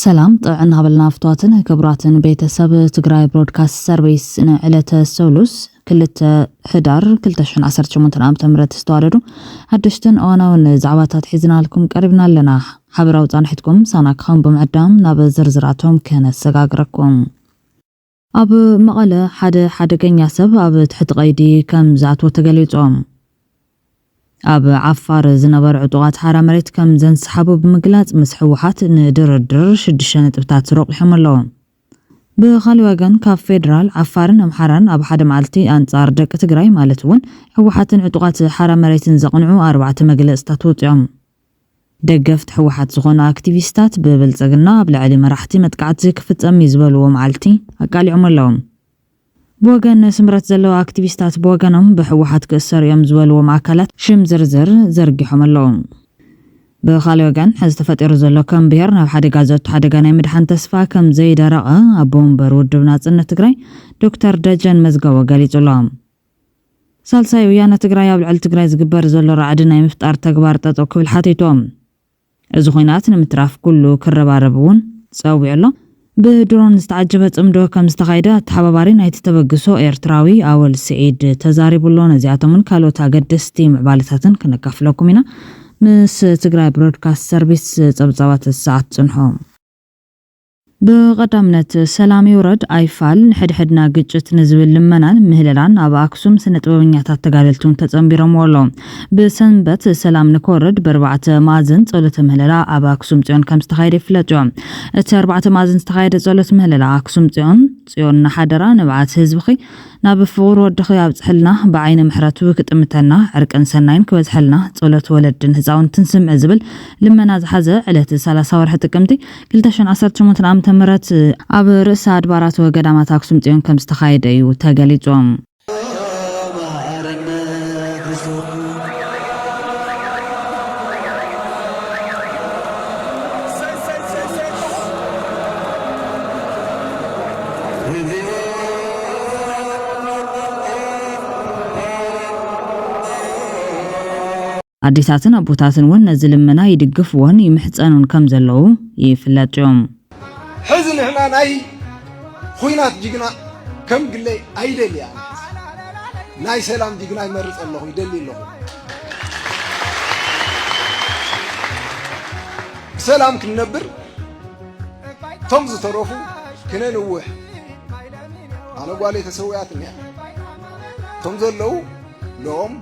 سلام طبعا هبلنا فتواتن كبراتن بيتساب تقراي برودكاست سيرفيس نعلة سولوس كلت حدار كلتشن 18 عام تمرت استوالدو هدشتن انا ونزعواتات حزنا لكم قربنا لنا حبراو صانحتكم ساناك خان بمعدام ناب زرزراتهم كان سقاقركم اب مقاله حد كان ياسب اب تحت قيدي كم زعتو تقليطهم اب عفار زنبر عطوات حرا مريت كم زنسحبو بمقلاص مسحوحات ندردر شدشان طبطات روق يحملون بخالي وغن كاب فيدرال عفارن امحران اب حدا معلتي انصار دق تግራይ ማለት ውን حوحاتن عطوات حرا مريتن زقنعو 4 مقلاصታት ወጥዮም ደገፍት حوحات ዝኾኑ አክቲቪስታት በብልጽግና ብላዕሊ መራሕቲ መጥቃዕቲ ክፍጸም ይዝበልዎ ማልቲ አቃሊዑም ኣለዎም بوغن سمرت زلو اكتيفيستات بوغنهم بحوحات كسر يوم زوالو معكالات شم زرزر زرقحهم اللهم بخالي وغن حز تفتير زلو كم بيرنا بحادي غازوت حادي غاني مدحان تسفا كم زي دارقا ابوم برود بناصنة تقراي دكتور دجن مزقاو قاليت اللهم سالساي ويانا تقراي ابلعل تقراي زقبر زلو رعدنا يمفتار تقبار تطو كبل حاتيتوم ازو خوينات نمتراف كلو كرباربون تساوي الله بدرون استعجبت امدو كم استخايدة تحباباري نايت تبقسو ايرتراوي اول سعيد تزاربولون ازياتمون كالو تاقدستي معبالتاتن كنكافلوكمينا مس تقراي برودكاست سيرفيس تبزاوات الساعة تنحوم بقدامنت سلامي ورد ايفال حدنا قجت نزول لمنان مهللان ابا اكسوم سنطببኛታት ተጋደልቱን ተጸምቢሮም ወሎም በሰንበት ሰላም ንኮርድ በርባዕተ ማዝን ጸሎት ምህለላ ابا اكسوم ጽዮን ከም ዝተኻይደ ይፍለጥዮም እቲ አርባዕተ ማዝን ዝተኻይደ ጸሎት ምህለላ አክሱም ጽዮን ናሓደራ ንባዓት ህዝብኺ ናብ ፍቁር ወድኺ ኣብጽሕልና በዓይነ ምሕረቱ ክጥምተና ዕርቅን ሰናይን ክበዝሐልና ጸሎት ወለድን ህፃውንትን ስምዕ ዝብል ልመና ዝሓዘ ዕለት 30 ወርሒ ጥቅምቲ 2018 ዓም ተመረት ኣብ ርእሰ ኣድባራት ወገዳማት አክሱም ጽዮን ከም ዝተኻይደ እዩ ተገሊጾም አዲሳትን አቦታትን ወን ነዝልምና ይድግፍውን ይምሕፀኑን ከም ዘለው ይፍለጥዮም حزن هنا ناي خوينات جيغنا كم قلي ايدل يا ناي سلام جيغنا يمرص الله يدلي الله سلام كنبر تمز تروفو كنا نوح انا قالي تسوياتني تمز لو لوم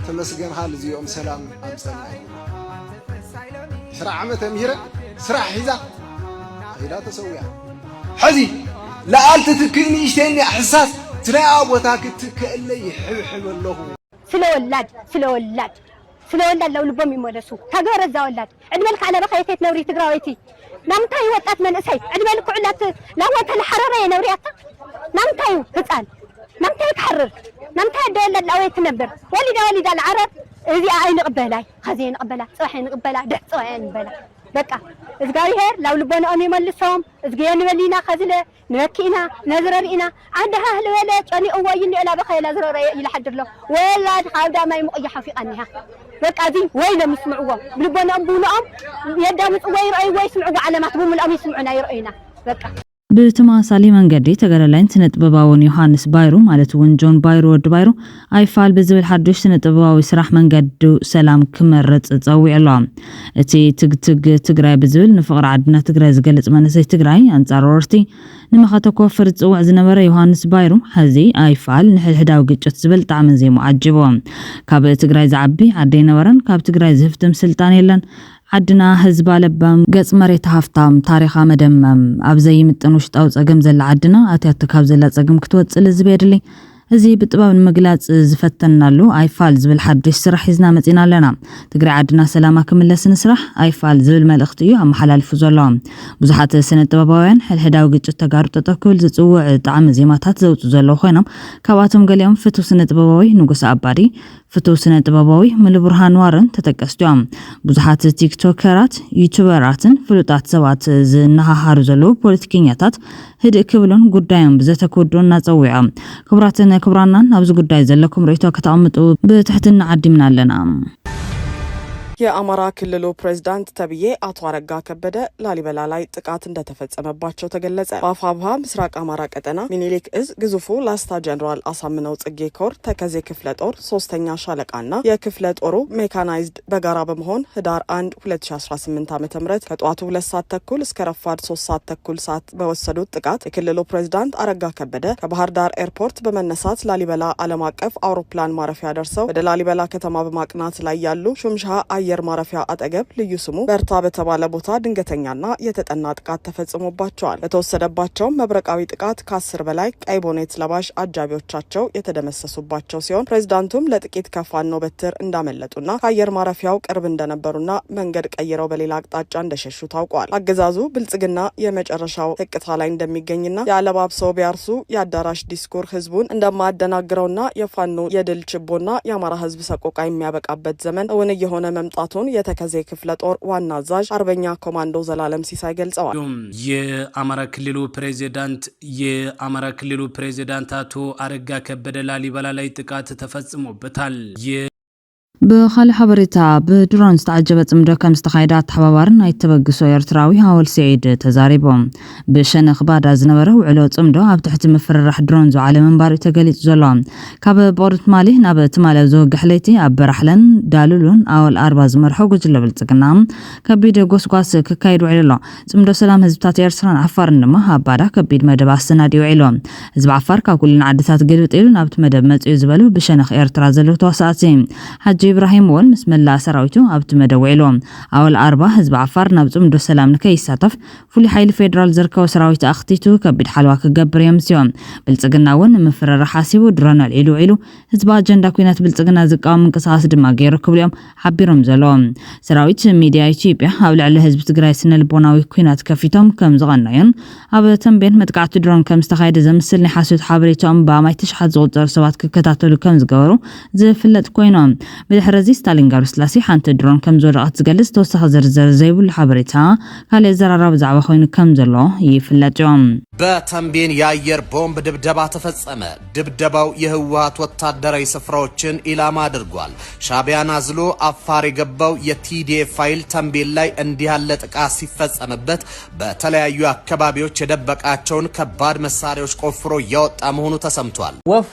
تمسجن حال زيوم سلام امسنا سرع عمته ميره سرع حيزا لا تسويها حزي لا قالت تكني اشتني احساس ترى ابوتاك تكلي يحب الله سلولاد لو لبم يملسو تغور ذا ولاد ادملك على بخيتت نوري تغراويتي نامتاي وطات من اسي ادملك علات لا وانت الحراره يا نورياتا نامتاي هصان نامتاي تحرر نامتاي دولد لاويت نبر وليد العرب اذي عين قبلاي خزين قبلا صحين قبلا دح صحين قبلا بقى ازغايهر لو لبنا اني ملسهم ازغيان ولينا خزله نكينا نزررينا عندها اهل ولا طني اوين الى بخيل ازرر الى حدر له ولا حاودا ما يمقيح في قنها بقى دي وين مسمعوا لبنا ابونهم يدامت وير اي ويسمعوا علامات بهم الام يسمعنا يرئينا بقى بتماثالي منገዲ ተገለላይን ስነጥበባውን ዮሐንስ ባይሩ ማለት ውን ጆን ባይሩ ወድ ባይሩ አይፋል በዝብል ሓድሽ ስነጥበባዊ ስራሕ መንገዲ ሰላም ክመርጽ ጸዊዕሎ እቲ ትግትግ ትግራይ በዝብል ንፍቅር ዓድና ትግራይ ዝገልጽ መንሰይ ትግራይ አንጻር ወርቲ ንመኸተኮፈር ጽውዕ ዝነበረ ዮሐንስ ባይሩ ሕዚ አይፋል ንሕድሕዳዊ ግጭት ዝብል ጣዕምን ዘይ ሙዓጅቦ ካብ ትግራይ ዝዓቢ ዓደይ ነበረን ካብ ትግራይ ዝህፍትም ስልጣን የለን عدنا حزب لبام قص مريت هافتام تاريخا مدمم ابزي متن وشطاو صقم زل عدنا اتياتكاب زل صقم كتوصل زبيدلي ازي بطباب المقلاص زفتنالو ايفال زبل حدش سرح يزنا مصينا لنا تقرا عدنا سلاما كملسن سرح ايفال زبل ملختيو ام حلالفو زلام بزحات سنه طباباوያን حدحداو ግጭት ተጋሩ ተተኩል ዝጽውዕ ጣዕም ዜማታት ዘውጡ ዘለው ኮይኖም ካብአቶም ገሊኦም ፍቱ ስነ ጥበባዊ ንጉስ አባዲ ፍቱ ስነ ጥበባዊ ምልብርሃን ዋረን ተጠቀስቶም ብዙሓት ቲክቶከራት ዩቲዩበራትን ፍሉጣት ሰባት ዝነሃሃሩ ዘለው ፖለቲከኛታት هدئ كبلون قدايم بزتكودون نصويعم كبراتنا كبرانا نابز قداي زلكم ريتو كتعمطو بتحتنا عدي من لنا የአማራ ክልሉ ፕሬዝዳንት ተብዬ አቶ አረጋ ከበደ ላሊበላ ላይ ጥቃት እንደተፈጸመባቸው ተገለጸ። በአፋብሃ ምስራቅ አማራ ቀጠና ሚኒሊክ እዝ ግዙፉ ላስታ ጀነራል አሳምነው ጽጌ ኮር ተከዜ ክፍለ ጦር 3ኛ ሻለቃና የክፍለ ጦሩ ሜካናይዝድ በጋራ በመሆን ህዳር 1 2018 ዓ.ም ከጧቱ 2 ሰዓት ተኩል እስከ ረፋድ 3 ሰዓት ተኩል ሰዓት በወሰዱት ጥቃት የክልሉ ፕሬዝዳንት አረጋ ከበደ ከባህር ዳር ኤርፖርት በመነሳት ላሊበላ ዓለም አቀፍ አውሮፕላን ማረፊያ ደርሰው ወደ ላሊበላ ከተማ በማቅናት ላይ ያሉ ሹምሻ አየር ማረፊያ አጠገብ ልዩ ስሙ በርታ በተባለ ቦታ ድንገተኛና የተጠና ጥቃት ተፈጽሞባቸዋል። በተወሰደባቸው መብረቃዊ ጥቃት ከ10 በላይ ቀይ ቦኔት ለባሽ አጃቢዎቻቸው የተደመሰሱባቸው ሲሆን ፕሬዝዳንቱም ለጥቂት ከፋኖ በትር እንዳመለጡና ከአየር ማረፊያው ቅርብ እንደነበሩና መንገድ ቀይረው በሌላ አቅጣጫ እንደሸሹ ታውቋል። አገዛዙ ብልጽግና የመጨረሻው ህቅታ ላይ እንደሚገኝና ያለባብሰው ቢያርሱ የአዳራሽ ዲስኩር ህዝቡን እንደማያደናግረውና የፋኖ የድል ችቦና የአማራ ህዝብ ሰቆቃ የሚያበቃበት ዘመን እውን የሆነ መምጣቱን የተከዜ ክፍለ ጦር ዋና አዛዥ አርበኛ ኮማንዶ ዘላለም ሲሳይ ገልጸዋል። የአማራ ክልሉ ፕሬዚዳንት አቶ አረጋ ከበደ ላሊበላ ላይ ጥቃት ተፈጽሞበታል። بخالي حبريتا بدرون استعجبت مدركم استخايدات تحبابارن يتبقسو يرتراوي هاول سعيد تزاريبهم بشنخ بعد ازنبره وعلو تمدو اب تحت مفرح درون زو على منبار تقليت زلوم كاب بورت مالي ناب تمالو زو قحليتي اب رحلن دالولون اول ارباز مرحو قجل بالتقنام كبيد قوسقاس كايدو علو تمدو سلام هزبتات يرسران عفار نما هابادا كبيد مدب السناديو علو هزب عفار كاكولن عدسات قلبت إلو نابت مدب متعو زبالو بشنخ يرترازلو توسعاتي حجي إبراهيم وول بسم الله سراويتو أبت مدويلهم أول 4 حزب عفار نبتم دو سلام نكي ساتف فولي حيل فيدرال زركو سراويت أختيتو كبيد حلواك قبر يمسيوم بلتقنا ون مفرر حاسيبو درانا العلو علو حزب أجندا كوينات بلتقنا زقاو من قصاص دماغي ركب اليوم حبيرهم زلوم سراويت ميديا يتيبيا حاول على حزب تقراي سنة البوناوي كوينات كفيتهم كم زغناين أبدا تنبين متقعت درون كم استخايد زمسلني حاسوت حابريتهم باما يتشحد زغلطر سوات ككتاتولو كم زقورو زي فلت كوينهم بدحرزي ستالين غارسلاسي حانت درون كم زورقات زقلس توسخ زرزر زيبو الحبريتا قال زرارة بزعبا خوين كم زلو يفلتهم በተንቤን የአየር ቦምብ ድብደባ ተፈጸመ። ድብደባው የህወሓት ወታደራዊ ስፍራዎችን ኢላማ አድርጓል። ሻቢያን አዝሎ አፋር የገባው የቲዲኤፍ ፋይል ተንቤን ላይ እንዲህ ያለ ጥቃት ሲፈጸምበት በተለያዩ አካባቢዎች የደበቃቸውን ከባድ መሳሪያዎች ቆፍሮ ያወጣ መሆኑ ተሰምቷል። ወፍ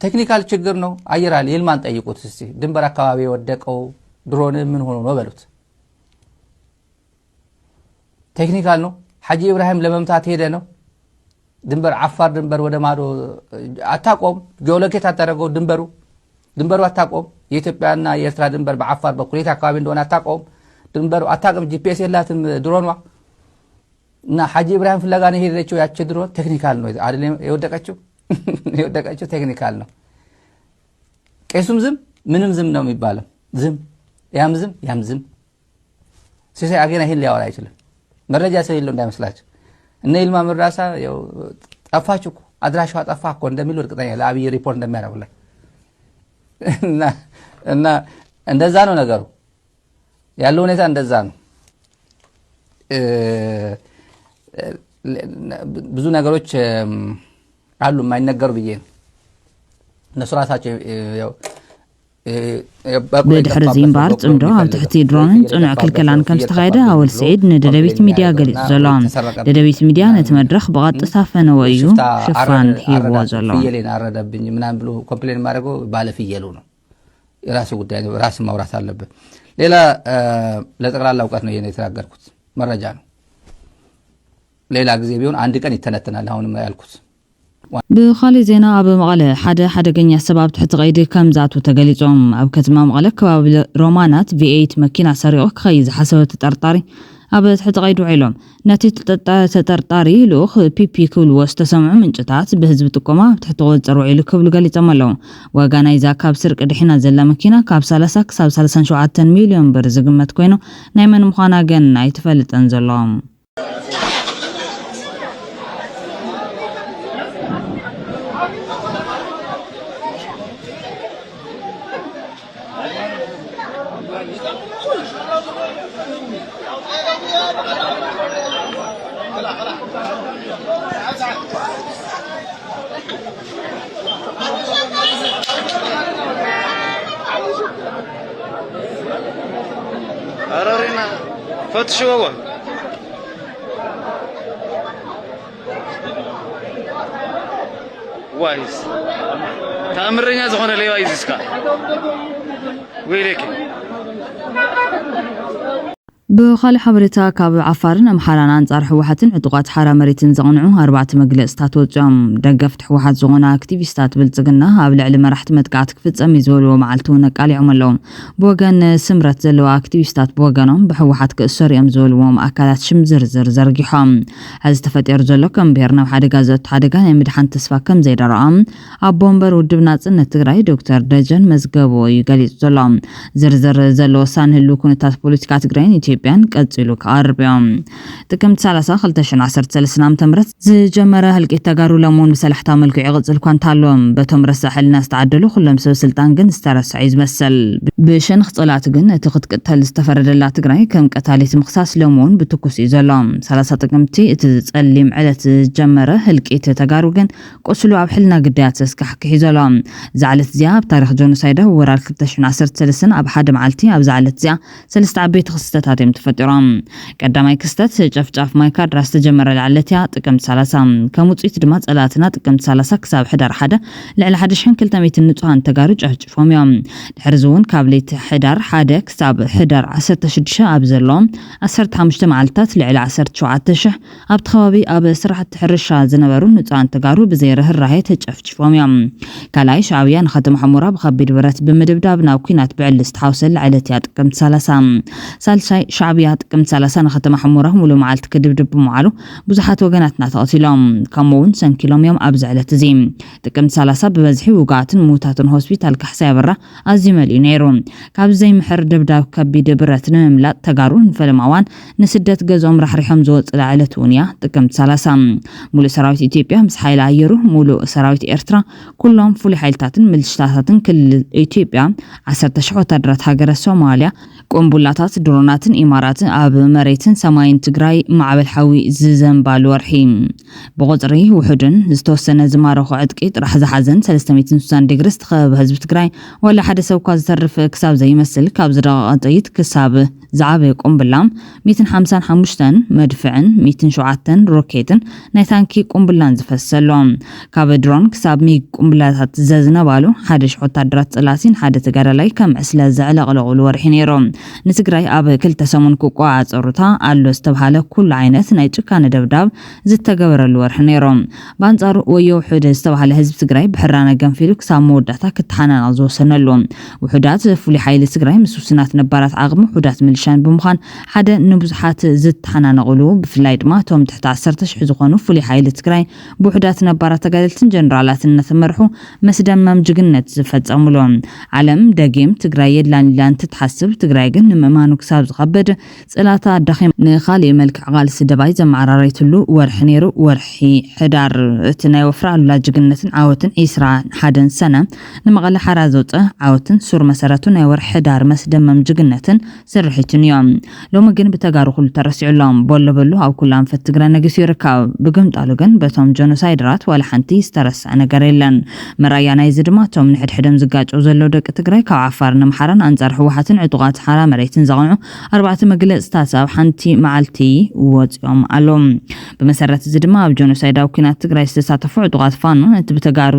ቴክኒካል ችግር ነው። አየራል ይልማን ጠይቁት እስቲ ድንበር አካባቢ የወደቀው ድሮን ምን ሆኖ ነው በሉት። ቴክኒካል ነው። ሐጂ ኢብራሂም ለመምታት ሄደ ነው። ድንበር አፋር ድንበር ወደ ማዶ አታቆም ጂኦሎኬት አታረገው ድንበሩ አታቆም። የኢትዮጵያና የኤርትራ ድንበር በአፋር በኩል የት አካባቢ እንደሆነ አታቆም። ድንበሩ አታቆም። ጂፒኤስ የላትም ድሮኗ እና ሐጂ ኢብራሂም ፍለጋ ነው ሄደችው። ያቺ ድሮን ቴክኒካል ነው አይደለም የወደቀችው ቴክኒካል ነው። ቄሱም ዝም ምንም ዝም ነው የሚባለው። ዝም ያም ዝም ሲሳይ አገና ይሄን ሊያወራ አይችልም። መረጃ ስለሌለው እንዳይመስላችሁ እነ ይልማ መራሳ ያው ጠፋችሁ እኮ አድራሻው ጠፋ እኮ እንደሚሉ እርግጠኛ ለአብይ ሪፖርት እንደሚያደርጉልኝ እና እንደዛ ነው ነገሩ ያለው ሁኔታ እንደዛ ነው። ብዙ ነገሮች አሉ የማይነገሩ ብዬ ነው እነሱ ራሳቸው ያው بدحر زيمبار تمدو عم تحتي درون صنع كلكلان كم استخايده اول سعيد ندبيت ميديا قلت زلام دبيت ميديا نتمدرخ بغط صافن ويو شفان هيو زلام فيلين አረደብኝ ምናምን ብሎ ኮምፕሌን ማድረጉ ባለ ፍየሉ ነው። የራሱ ጉዳይ ነው። ራስ ማውራት አለበት። ሌላ ለጠቅላላ ዕውቀት ነው የተናገርኩት መረጃ ነው። ሌላ ጊዜ ቢሆን አንድ ቀን ይተነተናል። አሁንም ያልኩት بخالي زينا أبو مغالة حدا جنيا سبب تحت غيد كم ذاته تجليزهم أبو كتما مغالة كباب رومانات V8 مكينة سريعة خيز حسب تطرطاري أبو تحت غيد علوم نتي تطرطاري لوخ بي كل واستسمع من جتات بهزب تقوما تحت غيد زروعي لكبل قالي تملهم وقانا إذا كاب سرق دحينا زلا مكينة كاب سالسك ساب سالسان شو 10 مليون برزق متكوينو نايمن مخانا جن يتفلت أنزلهم أرارينا فتشوا وايز تأمرنا زخنا ليه وايز إسكا ويلك بخالي حبرتا كاب عفارن أمحاران أنصار حوحاتن عطوقات حارة مريتن زغنعو 4 مجلسات وجام دقفت حوحات زغنا أكتيفيستات بلتزغنا هابل علم رحت متقعت كفتزم يزولو معلتونا قالي عملهم بوغان سمرت زلو أكتيفيستات بوغانهم بحوحات كأسر يمزولوهم أكالات شمزرزر زرقيحام هذا تفتير زلو كم بيرنا وحادقا زوت حادقا يمدحان تسفا كم زي درعام أبومبر ودبنات النتقراي دكتور دجن مزقبو يقالي زلوم زرزر زلو سان هلو كونتات بوليتيكات قرين بيان قصلو كاربيوم تكمت 2013 عام تمرت زجمره هلقي تغارو لمون بسلحتا ملكو يقصل كونتالوم بتمرس حل ناس تعدلو كلهم سو سلطان جن استرس عيز مسل بشنخ طلعت جن تخت قتل استفردلا تግራይ كم قتاليت مخصاص لمون بتكوس يزلام 30 تقمتي تتصليم علت جمره هلقي تغارو جن قصلو ابحلنا قديات اسكحك يزلام زعلت زياب تاريخ جونوسايده ورال 2013 اب حد معلتي اب زعلت زيا سلست عبيت خصتات تفترام قداماي كستات جفجاف مايكاد راس تجمر العلتيا تقمت 30 كموصيت دما صلاتنا تقمت 30 كساب حدار حدا لعل حدشن كلتميت النصان تغارج احجفهم يوم دحرزون كابليت حدار حدا كساب حدار 16 ابزلوم 15 معلتات لعل 17 اب تخوابي اب سرحه تحرشا زنبرو نصان تغارو بزيره الراهي تجفجفهم يوم كلاي شعبيان ختم حمورا بخبيد برات بمدبداب ناوكينات بعلست حوسل علتيا تقمت 30 سالساي شعبيات كم 30 ختم حموره مولو معلت كدبدب معلو بزحات وغناتنا تقتلهم كمون سنكيلوم يوم ابزعلت زيم تقم 30 ببزحي وقعتن موتاتن هوسبيتال كحسا برا ازيمل ينيرون كاب زي محر دبداب كبيد براتن مملا تغارون فلماوان نسدت غزوم رحرحم زوت علتونيا تقم 30 مولو سراويت ايثيوبيا مس حيل ايرو مولو سراويت ايرترا كلهم فولي حيلتاتن ملشتاتن كل ايثيوبيا 10 وتدرات هاجر الصوماليا قنبلاتات دروناتن إماراتن أب مريتن سماين تجراي معبل حوي زنبال ورحيم بغطري وحدن زتوسنا زمارة عدكيت راح زحزن 360 ديجرست خاب حزب تجراي ولا حدا سوكا زرف كساب زي مسل كاب زراقطيت كساب زعابي قنبلام 255 مدفعن 207 روكيتن نايتانكي قنبلان زفسلهم كاب درون كساب مي قنبلاتات زازنا بالو حدش وتدرات صلاسين حدا تجرالاي كم عسلا زعلق لغلو ورحينيرو نتجراي أب كل تسمون كوكوا صورتا على استبحاله كل عينات نايتشكان دبداب زتجبر الورح نيرهم بانصار ويو حد استبحاله حزب تجراي بحرانا جنفيلك سامو داتا كتحنا نزو سنلهم وحدات فولي حيل تجراي مسوسنات نبارات عقم وحدات ملشان بمخان حدا نبزحات زتحنا نقولو بفلايد ما توم تحت 10 حزقونو فولي حيل تجراي بوحدات نبارات تقالتن جنرالات نثمرحو مسدمم جغنت زفصملهم علم دقيم تجراي لان تتحسب تجراي جن ممانو كساب زغبد صلاتا دخيم نخالي ملك عقال سدباي زمعراريتلو ورحنيرو ورحي حدار تناي وفرع لا جغنتن عاوتن اسرا حدن سنه نمغله حرازوطه عاوتن سور مسراتو ناي ورح حدار مسدمم جغنتن سرحيتن يوم لو مجن بتغارو كل ترسيعلهم بولو او كلام فتغرا نغس يركاب بغمطالو جن بتوم جينوسايدرات ولا حنتي استرس انا غريلن مرايا ناي زدماتهم نحد حدم زقاچو زلو دق تغراي كاب عفار نمحرن انصار حوحاتن عطوقات حرا مريتن زغنو 4 مجلسات اب حنتي معلتي وصيوم علوم بمسرت زدما بجونوسايد او كنات تግራይ ዝተሳተፉ ዕጡቃት ፋኖ ነቲ ብተጋሩ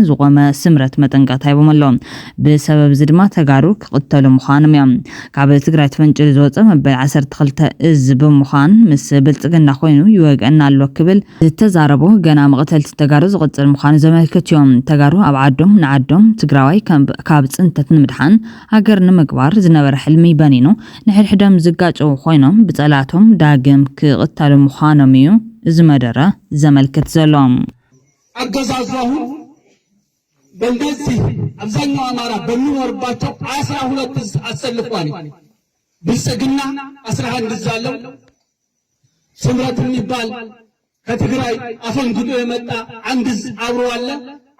ዝቆመ ስምረት መጠንቀት ሃይቦመሎም ብሰበብ ዝድማ ተጋሩ ክቅተሉ ምዃኖም እዮም ካብ ትግራይ ተፈንጭል ዝወፀ መበል 12 እዝ ብምዃን ምስ ብልጽግና ኮይኑ ይወገና ኣሎ ክብል ዝተዛረቦ ገና መቅተልቲ ተጋሩ ዝቅፅል ምዃኑ ዘመልክትዮም ተጋሩ ኣብ ዓዶም ንዓዶም ትግራዋይ ካብ ጽንተት ንምድሓን ሃገር ንምግባር ዝነበረ ሕልሚ በኒኑ ንሕድሕዶም ዝጋጨው ኮይኖም ብጸላቶም ዳግም ክቅተሉ ምዃኖም እዩ ዝመደረ ዘመልክት ዘሎም አገዛዛሁ በእንደዚህ አብዛኛው አማራ በሚኖርባቸው 12 አሰልፏል ብልጽግና 11 ዛለው ስምረት የሚባል ከትግራይ አፈንግጦ የመጣ አንድ አብሮ አለ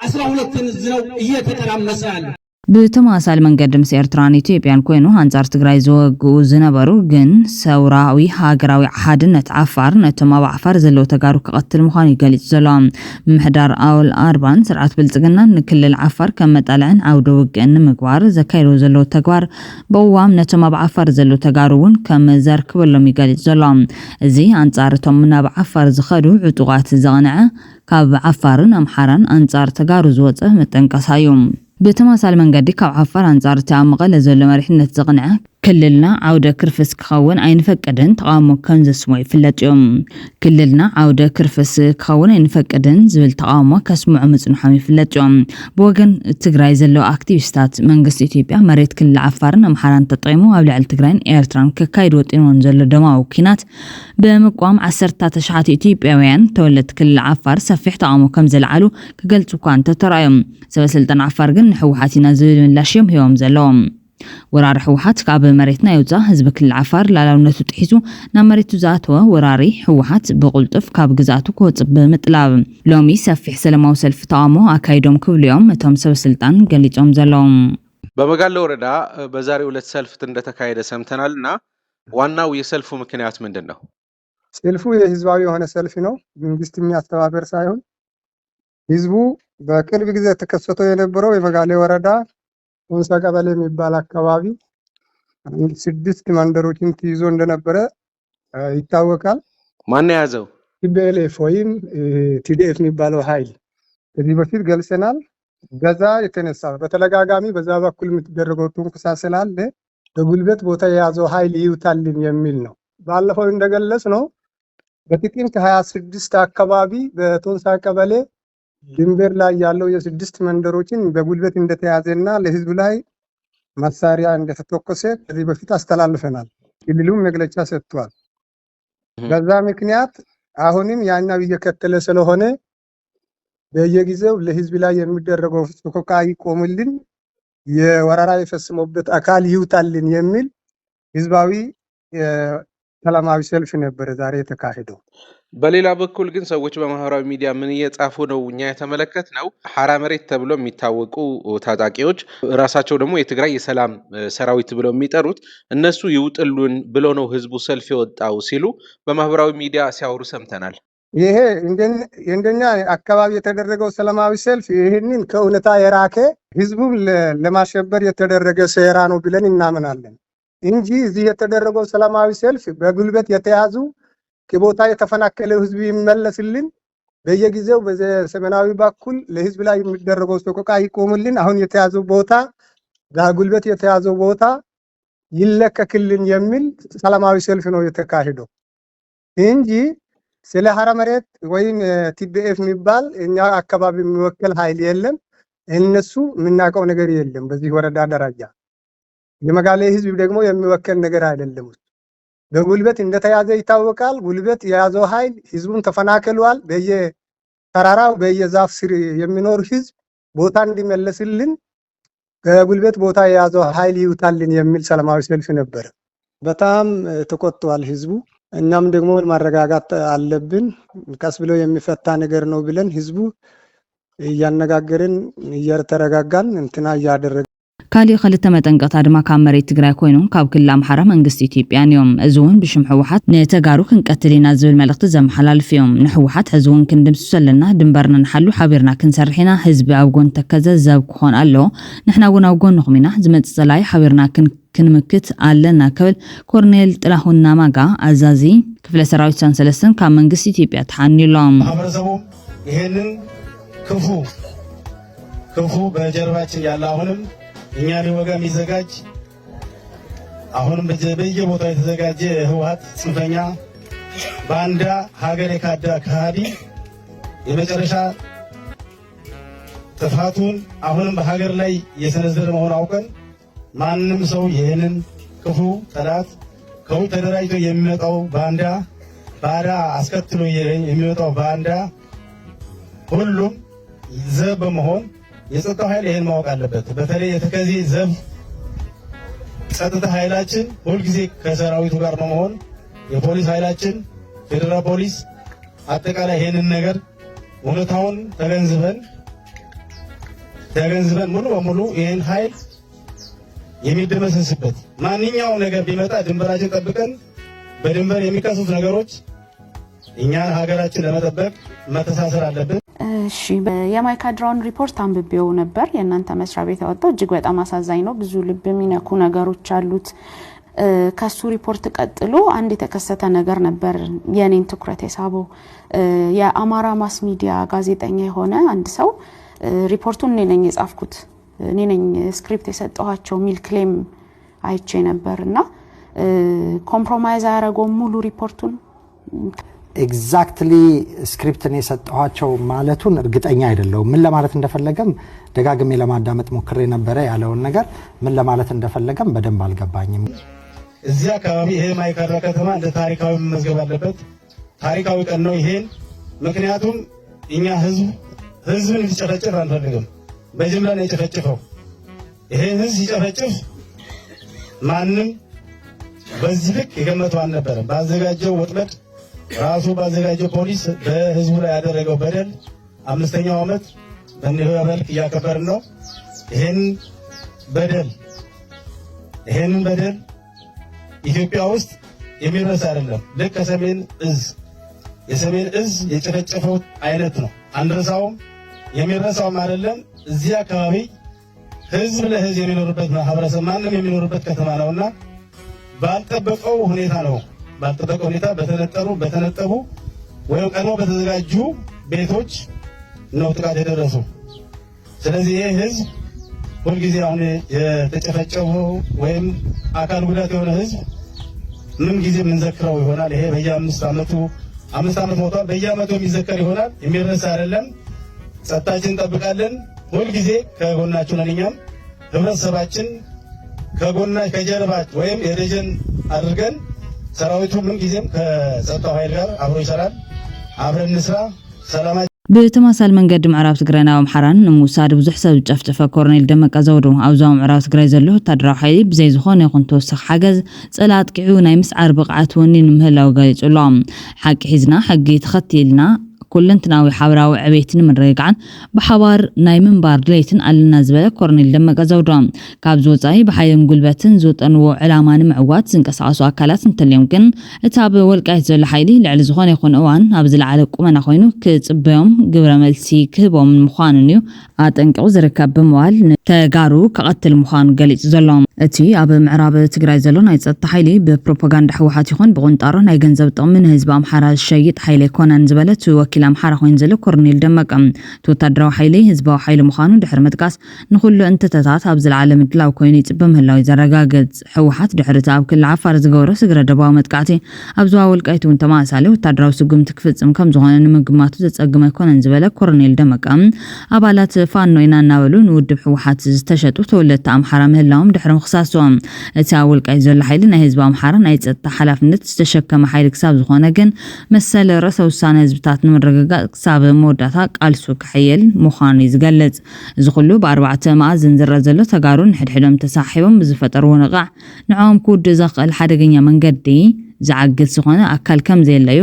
12 ነው እየተተራመሰ ያለ ብተማሳሊ መንገዲ ምስ ኤርትራን ኢትዮጵያን ኮይኑ አንጻር ትግራይ ዝወግኡ ዝነበሩ ግን ሰውራዊ ሃገራዊ ሓድነት ዓፋር ነቶም ኣብ ዓፋር ዘለው ተጋሩ ክቐትል ምዃኑ ይገልጽ ዘሎ ምሕዳር ኣውል ኣርባን ስርዓት ብልጽግናን ንክልል ዓፋር ከም መጣልዕን ዓውደ ውግእን ንምግባር ዘካይዶ ዘለው ተግባር በዋም ነቶም ኣብ ዓፋር ዘለው ተጋሩ እውን ከም ዘርክበሎም ይገልጽ ዘሎ እዚ አንጻር እቶም ናብ ዓፋር ዝኸዱ ዕጡቃት ዘቕንዐ ካብ ዓፋርን ኣምሓራን አንጻር ተጋሩ ዝወፀ መጠንቀሳዩ ብተማሳሊ መንገዲ ካብ ዓፋር አንጻር ተኣመቀለ ዘሎ መሪሕነት ዘቕንዐ ክልልና ዓውደ ክርፍስ ክኸውን ኣይንፈቅድን ተቃውሞ ከም ዘስምዑ ይፍለጥ እዮም ክልልና ዓውደ ክርፍስ ክኸውን ኣይንፈቅድን ዝብል ተቃውሞ ከስምዑ ምጽንሖም ይፍለጥ እዮም ብወገን ትግራይ ዘለው አክቲቪስታት መንግስቲ ኢትዮጵያ መሬት ክልል ዓፋርን ኣምሓራን ተጠቂሙ ኣብ ልዕሊ ትግራይን ኤርትራን ከካይድ ወጢኖን ዘሎ ደማዊ ኩናት ብምቋም 10,000 ኢትዮጵያውያን ተወለድቲ ክልል ዓፋር ሰፊሕ ተቃውሞ ከም ዘልዓሉ ክገልጹ እኳ እንተተራእዮም ሰበስልጣን ዓፋር ግን ንሕወሓት ኢና ዝብል ምላሽ እዮም ሂቦም ዘለዎም ወራሪ ሕወሓት ካብ መሬትና ይውፃ ህዝቢ ክልል ዓፋር ላላውነቱ ጥሒሱ ናብ መሬቱ ዝኣተወ ወራሪ ሕወሓት ብቁልጡፍ ካብ ግዛቱ ክወፅእ ብምጥላብ ሎሚ ሰፊሕ ሰላማዊ ሰልፊ ተቃውሞ አካይዶም ክብልዮም እቶም ሰበስልጣን ገሊጾም ዘለዎም በመጋለ ወረዳ በዛሬው ዕለት ሰልፍ እንደተካሄደ ሰምተናልና ዋናው የሰልፉ ምክንያት ምንድነው? ሰልፉ የህዝባዊ የሆነ ሰልፍ ነው። መንግስት የሚያስተባበር ሳይሆን ህዝቡ በቅርብ ጊዜ ተከሰቶ የነበረው የመጋለ ወረዳ ቶንሳ ቀበሌ የሚባል አካባቢ 6 መንደሮችን ትይዞ እንደነበረ ይታወቃል። ማን ያዘው? ቲቢኤልኤፍ ወይም ቲዲኤፍ የሚባለው ኃይል ከዚህ በፊት ገልጸናል። በዛ የተነሳ በተለጋጋሚ በዛ በኩል የምትደረገው ትንኩሳ ስላለ በጉልበት ቦታ የያዘው ኃይል ይውጣልን የሚል ነው። ባለፈው እንደገለጽ ነው በጥቅምት 26 አካባቢ በቶንሳ ቀበሌ ድንበር ላይ ያለው የ6 መንደሮችን በጉልበት እንደተያዘና ለህዝብ ላይ መሳሪያ እንደተተኮሰ ከዚህ በፊት አስተላልፈናል። ክልሉም መግለጫ ሰጥቷል። በዛ ምክንያት አሁንም ያኛው እየከተለ ስለሆነ በየጊዜው ለህዝብ ላይ የሚደረገው ሰቆቃ ይቆምልን፣ የወረራ የፈጸመበት አካል ይውጣልን የሚል ህዝባዊ ሰላማዊ ሰልፍ ነበር ዛሬ የተካሄደው። በሌላ በኩል ግን ሰዎች በማህበራዊ ሚዲያ ምን እየጻፉ ነው? እኛ የተመለከትነው ሐራ መሬት ተብሎ የሚታወቁ ታጣቂዎች ራሳቸው ደግሞ የትግራይ የሰላም ሰራዊት ብለው የሚጠሩት እነሱ ይውጥሉን ብለው ነው ህዝቡ ሰልፍ የወጣው ሲሉ በማህበራዊ ሚዲያ ሲያወሩ ሰምተናል። ይሄ እንደኛ አካባቢ የተደረገው ሰላማዊ ሰልፍ ይሄንን ከእውነታ የራቀ ህዝቡን ለማሸበር የተደረገ ሴራ ነው ብለን እናምናለን እንጂ እዚህ የተደረገው ሰላማዊ ሰልፍ በጉልበት የተያዙ ከቦታ የተፈናቀለ ህዝብ ይመለስልን፣ በየጊዜው በሰሜናዊ በኩል ለህዝብ ላይ የሚደረገው ሰቆቃ ይቆምልን፣ አሁን የተያዘው ቦታ በጉልበት የተያዘው ቦታ ይለቀቅልን የሚል ሰላማዊ ሰልፍ ነው የተካሄደው እንጂ ስለ ሐራ መሬት ወይም ቲቢኤፍ የሚባል እኛ አካባቢ የሚወክል ኃይል የለም። እነሱ የምናውቀው ነገር የለም። በዚህ ወረዳ ደረጃ የመጋሌ ህዝብ ደግሞ የሚወክል ነገር አይደለም። በጉልበት እንደተያዘ ይታወቃል። ጉልበት የያዘው ኃይል ህዝቡን ተፈናቅሏል። በየተራራው በየዛፍ ስር የሚኖር ህዝብ ቦታ እንዲመለስልን በጉልበት ቦታ የያዘው ኃይል ይውጣልን የሚል ሰላማዊ ሰልፍ ነበር። በጣም ተቆጥቷል ህዝቡ። እኛም ደግሞ ማረጋጋት አለብን፣ ቀስ ብሎ የሚፈታ ነገር ነው ብለን ህዝቡ እያነጋገርን እየተረጋጋን እንትና እያደረገ ካሊእ ክልተ መጠንቀታ ድማ ካብ መሬት ትግራይ ኮይኖም ካብ ክልል ኣምሓራ መንግስቲ ኢትዮጵያ እዮም እዚ እውን ብሽም ሕወሓት ንተጋሩ ክንቀትል ኢና ዝብል መልእክቲ ዘመሓላልፍ እዮም ንሕወሓት ሕዚ እውን ክንድምስሶ ኣለና ድንበርና ንሓሉ ሓቢርና ክንሰርሕ ኢና ህዝቢ ኣብ ጎን ተከዘ ዘብ ክኾን ኣሎ ንሕና እውን ኣብ ጎንኹም ኢና ዝመፅእ ጸላኢ ሓቢርና ክንምክት ኣለና ክብል ኮርኔል ጥላሁን ናማጋ ኣዛዚ ክፍለ ሰራዊት ሰንሰለስተን ካብ መንግስቲ ኢትዮጵያ ተሓኒሎም ማህበረሰቡ ይሄንን ክፉ በጀርባችን ያለ አሁንም እኛ ሊወጋ የሚዘጋጅ አሁንም በየቦታው የተዘጋጀ ህወሓት ጽንፈኛ ባንዳ ሀገር የካዳ ከሃዲ የመጨረሻ ጥፋቱን አሁንም በሀገር ላይ የሰነዘረ መሆኑን አውቀን ማንም ሰው ይህንን ክፉ ጠላት ከውጭ ተደራጅቶ የሚመጣው ባንዳ አስከትሎ የሚመጣው ባንዳ ሁሉም ዘብ በመሆን የጸጥታው ኃይል ይሄን ማወቅ አለበት። በተለይ የተከዜ ዘብ ጸጥታ ኃይላችን ሁልጊዜ ከሰራዊቱ ጋር በመሆን የፖሊስ ኃይላችን ፌደራል ፖሊስ አጠቃላይ ይሄንን ነገር እውነታውን ተገንዝበን ተገንዝበን ሙሉ በሙሉ ይህን ኃይል የሚደመሰስበት ማንኛውም ነገር ቢመጣ ድንበራችን ጠብቀን በድንበር የሚከሱት ነገሮች እኛን ሀገራችን ለመጠበቅ መተሳሰር አለብን። እሺ የማይካድራውን ሪፖርት አንብቤው ነበር። የእናንተ መስሪያ ቤት ያወጣው እጅግ በጣም አሳዛኝ ነው። ብዙ ልብ የሚነኩ ነገሮች አሉት። ከሱ ሪፖርት ቀጥሎ አንድ የተከሰተ ነገር ነበር የኔን ትኩረት የሳበው። የአማራ ማስ ሚዲያ ጋዜጠኛ የሆነ አንድ ሰው ሪፖርቱን እኔ ነኝ የጻፍኩት እኔ ነኝ ስክሪፕት የሰጠኋቸው ሚል ክሌም አይቼ ነበርና ኮምፕሮማይዝ ያደረገው ሙሉ ሪፖርቱን ኤግዛክትሊ ስክሪፕትን የሰጠኋቸው ማለቱን እርግጠኛ አይደለሁም። ምን ለማለት እንደፈለገም ደጋግሜ ለማዳመጥ ሞክሬ ነበር። ያለውን ነገር ምን ለማለት እንደፈለገም በደንብ አልገባኝም። እዚያ አካባቢ ይሄ ማይካድራ ከተማ እንደ ታሪካዊ መዝገብ አለበት። ታሪካዊ ቀን ነው ይሄን። ምክንያቱም እኛ ህዝብን እንዲጨፈጭፍ አንፈልግም። በጅምላ ነው የጨፈጨፈው። ይሄ ህዝብ ሲጨፈጭፍ ማንም በዚህ ልክ የገመተው አልነበረም። ባዘጋጀው ወጥመድ ራሱ ባዘጋጀው ፖሊስ በህዝቡ ላይ ያደረገው በደል 5ኛው ዓመት በእንዲሁ መልክ እያከበርን ነው። ይሄን በደል ኢትዮጵያ ውስጥ የሚረሳ አይደለም። ልክ የሰሜን እዝ የጨፈጨፈው አይነት ነው። አንረሳውም፣ የሚረሳውም አይደለም። እዚህ አካባቢ ህዝብ ለህዝብ የሚኖርበት ማህበረሰብ ማንም የሚኖርበት ከተማ ነውና ባልጠበቀው ሁኔታ በተነጠቡ ወይም ቀድሞ በተዘጋጁ ቤቶች ነው ጥቃት የደረሱ። ስለዚህ ይህ ህዝብ ሁልጊዜ አሁን የተጨፈጨፈው ወይም አካል ጉዳት የሆነ ህዝብ ምን ጊዜ የምንዘክረው ይሆናል። ይሄ በየ5 ዓመቱ 5 ዓመት ሞቷል። በየዓመቱ የሚዘከር ይሆናል። የሚረሳ አይደለም። ጸጥታችን እንጠብቃለን። ሁልጊዜ ከጎናችሁ ነን። እኛም ህብረተሰባችን ከጀርባ ወይም የደጀን አድርገን ሰራዊቱ ምን ጊዜም ከጸጥታው ኃይል ጋር አብሮ ይሰራል። አብረን እንስራ። ሰላም ብተመሳሳሊ መንገዲ ምዕራብ ትግራይ ናብ ኣምሓራን ንምውሳድ ብዙሕ ሰብ ጨፍጨፈ ኮርኔል ደመቀ ዘውዱ ኣብዛው ምዕራብ ትግራይ ዘሎ ወታደራዊ ሓይሊ ብዘይ ዝኾነ ይኹን ተወሳኺ ሓገዝ ፀላእ ጥቂዑ ናይ ምስዓር ብቕዓት ወኒ ንምህላው ገሊጹ ኣሎ። ሓቂ ሒዝና ሕጊ ተኸቲልና ኩለንትናዊ ሓበራዊ ዕቤትን ምርግጋዕን ብሓባር ናይ ምንባር ድሌትን ኣለና ዝበለ ኮርኔል ደመቀ ዘውዱ ካብ ዝወፃኢ ብሓይልን ጉልበትን ዝወጠንዎ ዕላማ ንምዕዋት ዝንቀሳቐሱ ኣካላት እንተልዮም ግን እቲ ኣብ ወልቃይት ዘሎ ሓይሊ ልዕሊ ዝኾነ ይኹን እዋን ኣብ ዝለዓለ ቁመና ኮይኑ ክፅበዮም ግብረ መልሲ ክህቦም ምዃኑን እዩ ኣጠንቂቑ ዝርከብ ብምባል ተጋሩ ከቐትል ምዃኑ ገሊጹ ዘሎ። እቲ ኣብ ምዕራብ ትግራይ ዘሎ ናይ ፀጥታ ሓይሊ ብፕሮፓጋንዳ ሕወሓት ይኹን ብቁንጣሮ ናይ ገንዘብ ጥቕሚ ንህዝቢ ኣምሓራ ዝሸይጥ ሓይሊ ኣይኮነን ዝበለት ወኪል ኣምሓራ ኮይኑ ዘሎ ኮርኔል ደመቀ ወታደራዊ ሓይሊ ህዝባዊ ሓይሊ ምዃኑ ድሕሪ ምጥቃስ ንኹሉ እንትተታት ኣብ ዝለዓለ ምድላው ኮይኑ ይፅበ ምህላው ዘረጋግፅ። ሕወሓት ድሕሪ ኣብ ክልል ዓፋር ዝገበሮ ስግረ ደባዊ መጥቃዕቲ ኣብ ዞባ ወልቃይት እውን ተመሳሳሊ ወታደራዊ ስጉምቲ ክፍፅም ከም ዝኾነ ንምግማቱ ዘፀግም ኣይኮነን ዝበለ ኮርኔል ደመቀ ኣባላት ፋኖ ኢና እናበሉ ንውድብ ሕወሓት ዝተሸጡ ተወለድቲ ኣምሓራ ምህላዎም ድሕሪ ምክሳሶም እቲ ኣብ ወልቃይት ዘሎ ሓይሊ ናይ ህዝቢ ኣምሓራ ናይ ፀጥታ ሓላፍነት ዝተሸከመ ሓይሊ ክሳብ ዝኾነ ግን መሰለ ርእሰ ውሳነ ህዝብታት ንምርግጋፅ ክሳብ መወዳእታ ቃልሱ ክሕየል ምዃኑ ዝገልጽ። እዚ ኩሉ ብ4 መኣዝን ዝረአ ዘሎ ተጋሩ ንሕድሕዶም ተሳሒቦም ብዝፈጠርዎ ንቓዕ ንዖም ክውድእ ዘኽእል ሓደገኛ መንገዲ ዝዓግዝ ዝኾነ ኣካል ከም ዘየለዩ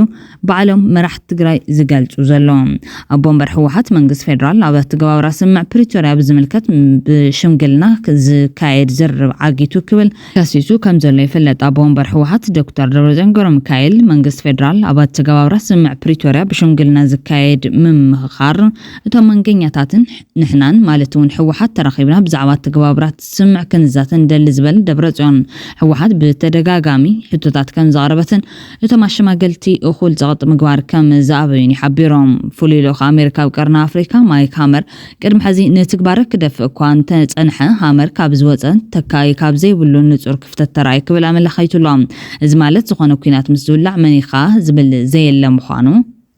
ባዕሎም መራሕቲ ትግራይ ዝገልጹ ዘለዎም። ኣቦ እምበር ሕወሓት መንግስቲ ፌደራል ኣብ ኣተገባብራ ስምዕ ፕሪቶርያ ብዝምልከት ብሽምግልና ዝካየድ ዝርብ ዓጊቱ ክብል ከሲሱ ከም ዘሎ ይፍለጥ። ኣቦ እምበር ሕወሓት ዶክተር ደብረጽዮን ገብረሚካኤል መንግስቲ ፌደራል ኣብ ኣተገባብራ ስምዕ ፕሪቶርያ ብሽምግልና ዝካየድ ምምኽኻር እቶም መንገኛታትን ንሕናን ማለት እውን ሕወሓት ተራኺብና ብዛዕባ ኣተገባብራት ስምዕ ክንዛተን ደሊ ዝበል ደብረጽዮን ሕወሓት ብተደጋጋሚ ሕቶታት ከም قربتن እቶም አሸማገልቲ እኹል ዘቕጥ ምግባር ከም ዝኣበዩን ይሓቢሮም። ፍሉይ ልኡኽ ኣሜሪካ ብቀርና ኣፍሪካ ማይክ ሃመር ቅድሚ ሕዚ ንትግባር ክደፍእ እኳ እንተፀንሐ ሃመር ካብ ዝወፀ ተካይ ካብ ዘይብሉ ንጹር ክፍተት ተራእይ ክብል ኣመላኺቱሎም። እዚ ማለት ዝኾነ ኩናት ምስ ዝውላዕ መኒኻ ዝብል ዘየለ ምዃኑ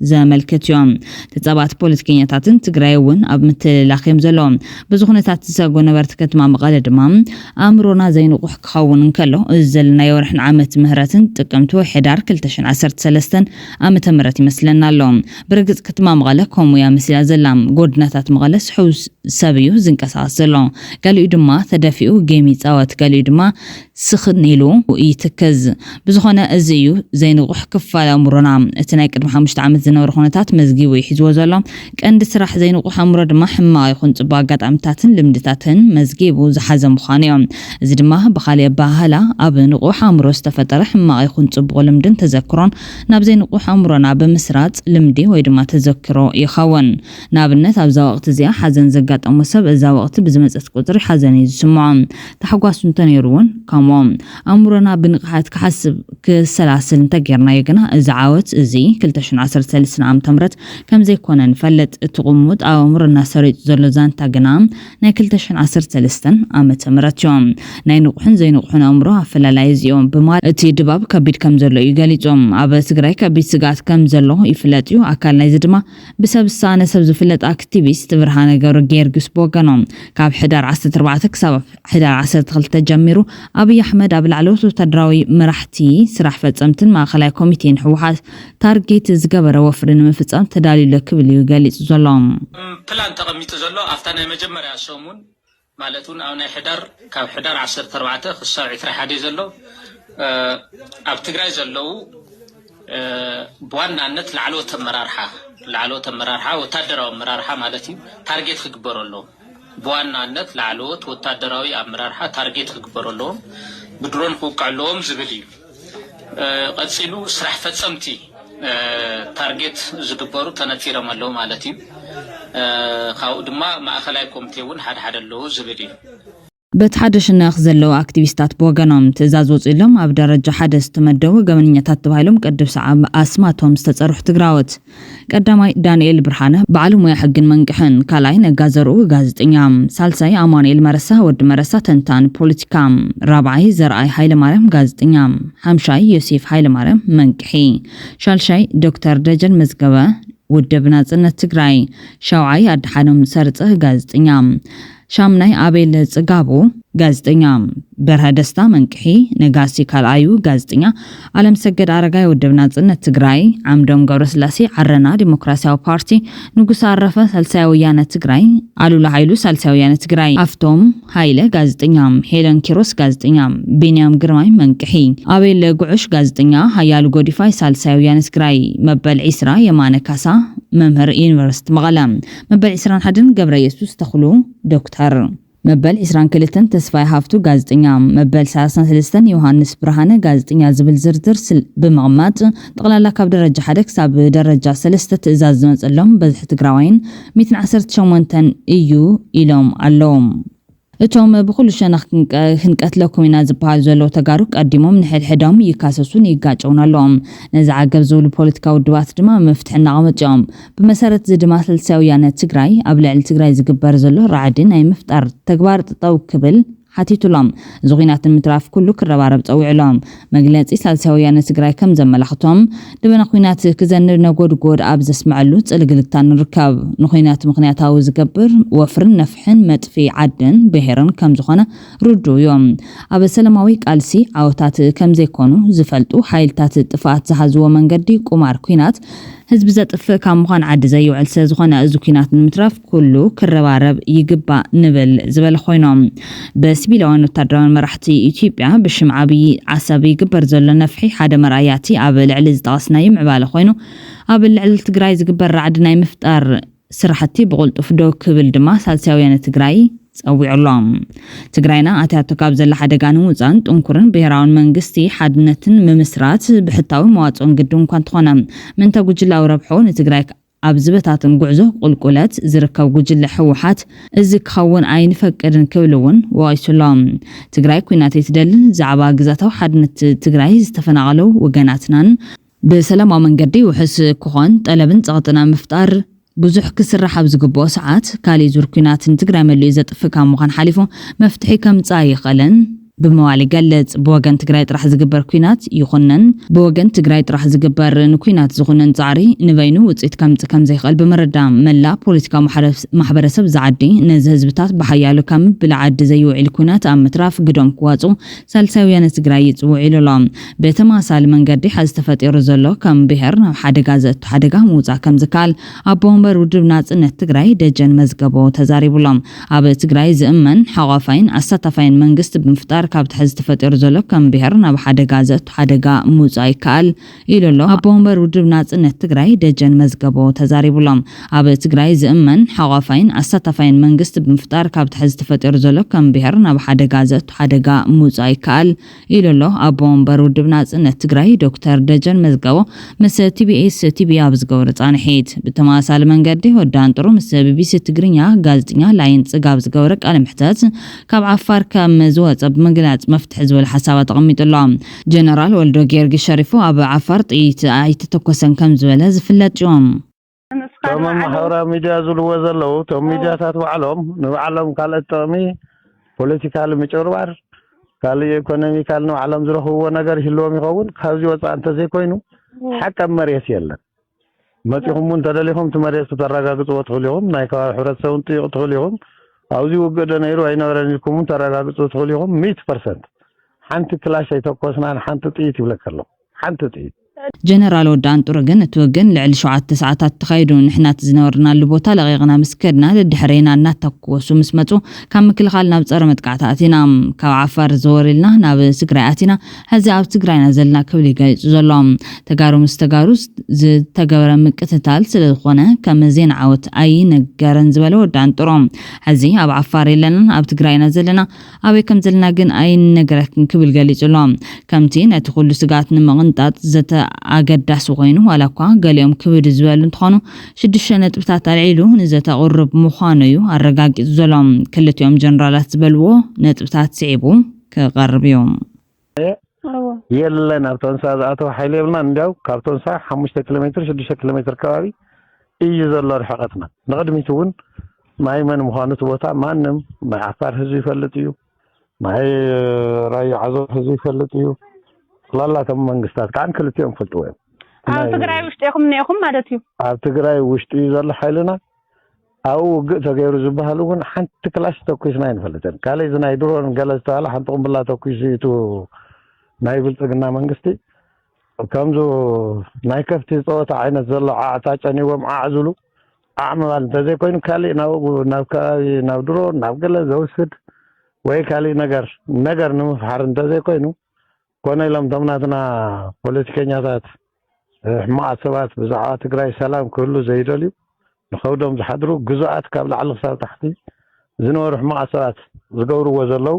ዘመልክትዮም። ተጻባት ፖለቲከኛታትን ትግራይ እውን ኣብ ምትላኽዮም ዘለዎም ብዙ ኩነታት ዝሰጎ ነበርቲ ከተማ መቐለ ድማ ኣእምሮና ዘይንቑሕ ክኸውን እንከሎ እዚ ዘለና የወርሕን ዓመት ምህረትን ጥቅምቲ ወይ ሕዳር 2013 ዓመተ ምህረት ይመስለና ኣሎ። ብርግጽ ከተማ መቐለ ከምኡያ መስላ ዘላ ጎድናታት መቐለ ስሑብ ሰብ እዩ ዝንቀሳቐስ ዘሎ። ገሊኡ ድማ ተደፊኡ ጌም ይፃወት፣ ገሊኡ ድማ ስኽን ኢሉ ይትክዝ። ብዝኾነ እዚ እዩ ዘይንቑሕ ክፋል ኣእምሮና እቲ ናይ ቅድሚ 5 ዓመት ዝነበሩ ኩነታት መዝጊቡ ይሕዝዎ ዘሎ ቀንዲ ስራሕ ዘይንቁሕ ኣእምሮ ድማ ሕማቕ ይኹን ጽቡቕ ኣጋጣሚታትን ልምድታትን መዝጊቡ ዝሓዘ ምዃኑ እዮም እዚ ድማ ብኻልእ ባህላ ኣብ ንቁሕ ኣእምሮ ዝተፈጠረ ሕማቕ ይኹን ጽቡቕ ልምድን ተዘክሮን ናብ ዘይንቁሕ ኣእምሮና ብምስራጽ ልምዲ ወይ ድማ ተዘክሮ ይኸውን ንኣብነት ኣብዛ ወቕቲ እዚኣ ሓዘን ዘጋጠሞ ሰብ እዛ ወቕቲ ብዝመፀት ቁጥሪ ሓዘን እዩ ዝስምዖ ተሓጓሱ እንተነይሩ እውን ከምኡ ኣእምሮና ብንቕሓት ክሓስብ ክሰላስል እንተጌርናዮ ግና እዚ ዓወት እዚ 2013 ዓ.ም ከም ዘይኮነ ንፈልጥ እቲ ቁሙጥ ኣብ ኣእምሮና ሰሪጡ ዘሎ ዛንታ ግና ናይ 2013 ዓመተ ምህረት እዮም ናይ ንቑሕን ዘይንቑሕን ኣእምሮ ኣፈላላይ እዚኦም ብማል እቲ ድባብ ከቢድ ከም ዘሎ እዩ ገሊፆም ኣብ ትግራይ ከቢድ ስጋት ከም ዘሎ ይፍለጥ እዩ ኣካል ናይዚ ድማ ብሰብ ሳነ ሰብ ዝፍለጥ አክቲቪስት ብርሃነ ገብረ ጊዮርጊስ ቦገኖም ካብ ሕዳር 14 ክሳብ ሕዳር 12 ጀሚሩ ኣብይ ኣሕመድ ኣብ ላዕለዎት ወታደራዊ መራሕቲ ስራሕ ፈጸምትን ማእኸላይ ኮሚቴን ሕወሓት ታርጌት ዝገበረ ወፍሪ ንምፍጻም ተዳልዩ ክብል እዩ ገሊጹ ዘሎ ፕላን ተቐሚጡ ዘሎ ኣፍታ ናይ መጀመርያ ሰሙን ማለት እውን ኣብ ናይ ሕዳር ካብ ሕዳር 14 ክሳብ 21 ዘሎ ኣብ ትግራይ ዘለው በዋናነት ላዕለዎት ኣመራርሓ ወታደራዊ ኣመራርሓ ማለት እዩ ታርጌት ክግበረሉ በዋናነት ላዕለዎት ወታደራዊ ኣመራርሓ ታርጌት ክግበረሉ ብድሮን ክውቃዕለዎም ዝብል እዩ ቀፂሉ ስራሕ ፈጸምቲ ታርጌት ዝግበሩ ተነፂሮም ኣለዉ ማለት እዩ ካብኡ ድማ ማእኸላይ ኮሚቴ እውን ሓደ ኣለዎ ዝብል እዩ በተሓደሽነኽ ዘለው አክቲቪስታት ብወገኖም ትእዛዝ ወፂሎም ኣብ ደረጃ ሓደ ዝተመደቡ ገበነኛታት ተባሂሎም ቅድብ ሰዓብ ኣስማቶም ዝተጸርሑ ትግራወት ቀዳማይ ዳንኤል ብርሃነ በዓል ሞያ ሕግን መንቅሕን ካልኣይ ነጋ ዘርኡ ጋዜጠኛ ሳልሳይ ኣማኑኤል መረሳ ወዲ መረሳ ተንታን ፖለቲካ ራብዓይ ዘርኣይ ሃይለማርያም ጋዜጠኛ ሓምሻይ ዮሴፍ ሃይለማርያም መንቅሒ ሻልሻይ ዶክተር ደጀን መዝገበ ውድብ ናጽነት ትግራይ ሻውዓይ ኣድሓኖም ሰርጸ ጋዜጠኛ ሻምናይ አቤል ጽጋቡ ጋዜጠኛ በርሀ ደስታ መንቅሒ ነጋሲ ካልአዩ ጋዜጠኛ ዓለም ሰገድ አረጋይ ውድብ ናጽነት ትግራይ ዓምዶም ገብረስላሴ ዓረና ዲሞክራሲያዊ ፓርቲ ንጉስ አረፈ ሳልሳይ ወያነ ትግራይ አሉላ ኃይሉ ሳልሳይ ወያነ ትግራይ አፍቶም ኃይለ ጋዜጠኛ ሄለን ኪሮስ ጋዜጠኛ ቢንያም ግርማይ መንቅሒ አቤል ጉዑሽ ጋዜጠኛ ሀያሉ ጎዲፋይ ሳልሳይ ወያነ ትግራይ መበል ዒስራ የማነ ካሳ መምህር ዩኒቨርሲቲ መቐለ መበል 21 ገብረ ኢየሱስ ተኽሉ ዶክተር መበል 22 ተስፋይ ሃፍቱ ጋዜጠኛ መበል 33 ዮሐንስ ብርሃነ ጋዜጠኛ ዝብል ዝርዝር ብምቕማጥ ጠቕላላ ካብ ደረጃ 1 ክሳብ ደረጃ 3 ትእዛዝ ዝመጸሎም በዝሒ ትግራዋይን 118 እዩ ኢሎም ኣለዎም እቶም ብኩሉ ሸነኽ ክንቀትለኩም ኢና ዝበሃል ዘሎ ተጋሩ ቀዲሞም ንሕድሕዶም ይካሰሱን ይጋጨውን ኣለዎም ነዚ ዓገብ ዝብሉ ፖለቲካዊ ውድባት ድማ መፍትሒ እናቐመጥዮም ብመሰረት እዚ ድማ ሳልሳይ ወያነ ትግራይ ኣብ ልዕሊ ትግራይ ዝግበር ዘሎ ራዕዲ ናይ ምፍጣር ተግባር ጠጠው ክብል ሓቲቱሎም ዝኹናትን ምትራፍ ኩሉ ክረባረብ ፀዊዕሎም መግለጺ ሳልሳይ ወያነ ትግራይ ከም ዘመላኽቶም ድበና ኩናት ክዘንብ ነጎድጎድ ኣብ ዘስምዐሉ ጽልግልታ ንርከብ ንኹናት ምኽንያታዊ ዝገብር ወፍርን ነፍሕን መጥፊ ዓድን ብሄርን ከም ዝኾነ ርዱ እዮም ኣብ ሰላማዊ ቃልሲ ዓወታት ከም ዘይኮኑ ዝፈልጡ ሓይልታት ጥፋት ዝሓዝዎ መንገዲ ቁማር ኩናት ህዝብ ዘጥፍእ ካብ ምዃን ዓዲ ዘይውዕል ስለ ዝኾነ እዚ ኩናት ንምትራፍ ኩሉ ክረባረብ ይግባእ ንብል ዝበለ ኮይኖም በሲቪላውያን ወታደራዊ መራሕቲ ኢትዮጵያ ብሽም ዓብይ ዓሰብ ይግበር ዘሎ ነፍሒ ሓደ መርኣያቲ ኣብ ልዕሊ ዝጠቐስናዮ ምዕባለ ኮይኑ ኣብ ልዕሊ ትግራይ ዝግበር ራዕዲ ናይ ምፍጣር ስራሕቲ ብቁልጡፍ ዶ ክብል ድማ ሳልሳይ ወያነ ትግራይ ፀዊዕሎም ትግራይና ኣትያቶ ካብ ዘላ ሓደጋ ንምውፃን ጥንኩርን ብሄራውን መንግስቲ ሓድነትን ምምስራት ብሕታዊ መዋፅኦን ግድን እኳ እንተኾነ ምንተ ጉጅላዊ ረብሖ ንትግራይ ኣብ ዝበታትን ጉዕዞ ቁልቁለት ዝርከብ ጉጅለ ሕወሓት እዚ ክኸውን ኣይንፈቅድን ክብል እውን ወቂሱሎም ትግራይ ኩናት ትደልን ዛዕባ ግዛታዊ ሓድነት ትግራይ ዝተፈናቐለው ወገናትናን ብሰላማዊ መንገዲ ውሕስ ክኾን ጠለብን ፀቕጥና ምፍጣር ብዙሕ ክስራሕ ኣብ ዝግብኦ ሰዓት ካሊእ ዙር ኩናትን ትግራይ መልኡ ዘጥፍእ ካብ ምዃን ሓሊፉ መፍትሒ ከምፃእ ይኽእልን ብምባል ይገልጽ ብወገን ትግራይ ጥራሕ ዝግበር ኩናት ይኹነን ብወገን ትግራይ ጥራሕ ዝግበር ንኩናት ዝኹነን ጻዕሪ ንበይኑ ውፅኢት ከም ዘይኽእል ብምርዳእ መላ ፖለቲካዊ ማሕበረሰብ ዝዓዲ ነዚ ህዝብታት ብሓያሉ ከም ብልዓዲ ዘይውዕል ኩናት ኣብ ምትራፍ ግዶም ክዋፁ ሳልሳይ ወያነ ትግራይ ይፅውዕ ኢሎም ብተመሳሳሊ መንገዲ ሓዚ ተፈጢሩ ዘሎ ከም ብሄር ናብ ሓደጋ ዘእቱ ሓደጋ ምውፃእ ከም ዝከኣል ኣቦ ወንበር ውድብ ናጽነት ትግራይ ደጀን መዝገቦ ተዛሪቡሎም ኣብ ትግራይ ዝእመን ሓቋፋይን ኣሳታፋይን መንግስቲ ብምፍጣር ብምፍጣር ካብ ትሕዝ ተፈጠሩ ዘሎ ከም ብሄር ናብ ሓደጋ ዘእቱ ሓደጋ ምውፃእ ይከኣል ኢሉ ኣሎ ኣቦ ወንበር ውድብ ናጽነት ትግራይ ደጀን መዝገቦ ተዛሪቡሎም ኣብ ትግራይ ዝእመን ሓቋፋይን ኣሳታፋይን መንግስቲ ብምፍጣር ካብ ትሕዝ ተፈጠሩ ዘሎ ከም ብሄር ናብ ሓደጋ ዘእቱ ሓደጋ ምውፃእ ይከኣል ኢሉ ኣሎ ኣቦ ወንበር ውድብ ናጽነት ትግራይ ዶክተር ደጀን መዝገቦ ምስ ቲቢኤስ ቲቪ ኣብ ዝገበረ ጻንሒት ብተመሳሳሊ መንገዲ ወዳን ጥሩ ምስ ቢቢሲ ትግርኛ ጋዜጠኛ ላይን ጽጋብ ዝገበረ ቃለ ምሕተት ካብ ዓፋር ከም ዝወፀ ብምግላጽ መፍትሒ ዝብል ሓሳባት ተቐሚጡሎም ጀነራል ወልዶ ጌርጊ ሸሪፉ ኣብ ዓፋር ጥይት ኣይተተኮሰን ከም ዝበለ ዝፍለጥ እዮም ቶም ማሕበራዊ ሚድያ ዝልዎ ዘለዉ ቶም ሚድያታት ባዕሎም ንባዕሎም ካልኦት ጥቕሚ ፖለቲካሊ ምጭርባር ካልእ ኢኮኖሚካሊ ንባዕሎም ዝረኽብዎ ነገር ይህልዎም ይኸውን ካብዚ ወፃኢ እንተዘይኮይኑ ሓቀብ መሬት የለን መፂኹም እውን ተደሊኹም እቲ መሬት ተረጋግፅዎ ትኽእሉ ኢኹም ናይ ከባቢ ሕብረተሰብ ጥይቕ ትኽእሉ ኢኹም ኣብዚ ውግእ ዶ ነይሩ ኣይነበረን ኢልኩም ተረጋግፁ ትኽእሉ ኢኹም 100% ሓንቲ ክላሽ ኣይተኮስናን ሓንቲ ጥይት ይብለካ ኣሎ ሓንቲ ጥይት ጀነራል ወዳን ጥሩ ግን እትወገን ልዕሊ 7 ሰዓታት ተኻይዱ ንሕናት ዝነበርናሉ ቦታ ለቂቕና ምስከድና ድሕሬና እናተኮሱ ምስ መፁ ካብ ምክልኻል ናብ ፀረ መጥቃዕቲ ኣቲና ካብ ዓፋር ዘወሪልና ናብ ትግራይ ኣቲና ሕዚ ኣብ ትግራይና ዘለና ክብል ይገልጹ ዘሎም ተጋሩ ምስ ተጋሩ ዝተገበረ ምቅትታል ስለዝኾነ ከም ዜና ዓወት ኣይነገረን ዝበለ ወዳን ጥሩ ሕዚ ኣብ ዓፋር የለና ኣብ ትግራይና ዘለና ኣበይ ከም ዘለና ግን ኣይነገረክን ክብል ገሊጹሎም ከምቲ ነቲ ኩሉ ስጋት ንምቕንጣጥ ዘተ ኣገዳሲ ኮይኑ ዋላኳ ገሊኦም ክብድ ዝበሉ እንትኾኑ 6 ነጥብታት ኣልዒሉ ንዘተቕርብ ምዃኑ እዩ ኣረጋጊጹ ዘሎም ክልቲኦም ጀነራላት ዝበልዎ ነጥብታት ስዒቡ ክቐርብ እዮም የለን ኣብ ቶንሳ ዝኣተወ ሓይሊ የብልና እንዲያው ካብ ቶንሳ 5 ኪሎ ሜትር 6 ኪሎ ሜትር ከባቢ እዩ ዘሎ ርሕቐትና ንቕድሚት እውን ማይ መን ምዃኑ እቲ ቦታ ማንም ናይ ዓፋር ህዝቢ ይፈልጥ እዩ ናይ ራያ ዓዘብ ህዝቢ ይፈልጥ እዩ ላላቶም መንግስታት ካን ክልቲኦም ፈልጥዎ እዮም ኣብ ትግራይ ውሽጢ ኢኹም ነይኹም ማለት እዩ ኣብ ትግራይ ውሽጢ ዘሎ ሓይልና ኣብ ውግእ ተገይሩ ዝበሃል እውን ሓንቲ ክላሽ ተኩስና ይንፈልጥን ካልእ ዝናይ ድሮን ገለ ዝተባሃለ ሓንቲ ቁምብላ ተኩስ ኢቱ ናይ ብልፅግና መንግስቲ ከምዞ ናይ ከፍቲ ፀወታ ዓይነት ዘሎ ዓዕታ ጨኒዎም ኣዕዝሉ ኣዕምባል እንተዘይኮይኑ ካልእ ናብ ከባቢ ናብ ድሮን ናብ ገለ ዘውስድ ወይ ካልእ ነገር ንምፍሓር እንተዘይኮይኑ ኮነ ኢሎም ተምናትና ፖለቲከኛታት ሕማቅ ሰባት ብዛዕባ ትግራይ ሰላም ክህሉ ዘይደልዩ ንኸውዶም ዝሓድሩ ግዙኣት ካብ ላዕሊ ክሳብ ታሕቲ ዝነበሩ ሕማቅ ሰባት ዝገብርዎ ዘለው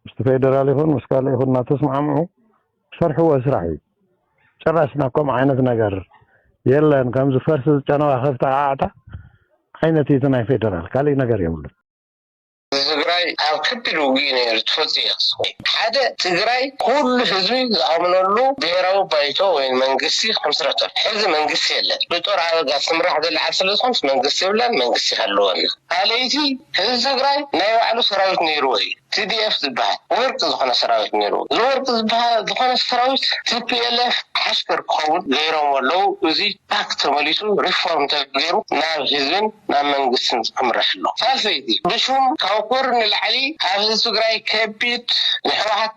ምስ ፌደራል ይኹን ምስ ካልእ ይኹን እናተስማዕምዑ ሰርሕዎ ስራሕ እዩ ጭራሽና ከምኡ ዓይነት ነገር የለን ከምዚ ፈርሲ ዝጨነዋ ከፍታ ዓዕታ ዓይነት እቲ ናይ ፌደራል ካልእ ነገር የብሉን ትግራይ ኣብ ከቢድ ውግእ ነይሩ ትፈፅዮ ሓደ ትግራይ ኩሉ ህዝቢ ዝኣምነሉ ብሄራዊ ባይቶ ወይ መንግስቲ ከምስረቶ ሕዚ መንግስቲ የለን ብጦር ኣበጋዝ ትምራሕ ዘላ ዓዲ ስለዝኾንስ መንግስቲ የብላን መንግስቲ ሃለወና ካልኣይቲ ህዝቢ ትግራይ ናይ ባዕሉ ሰራዊት ነይሩ እዩ TDF ዝበሃል ወርቂ ዝኾነ ሰራዊት ነይሩ ዝወርቂ ዝኾነ ሰራዊት TPLF ሓሽከር ክኸውን ገይሮም ኣለው እዚ ባክ ተመሊሱ ሪፎርም ተገይሩ ናብ ህዝብን ናብ መንግስትን ክምራሕ ኣሎ ሳልሰይቲ ብሹም ካብ ኮር ንላዕሊ ኣብ ህዝቢ ትግራይ ከቢድ ንሕወሓት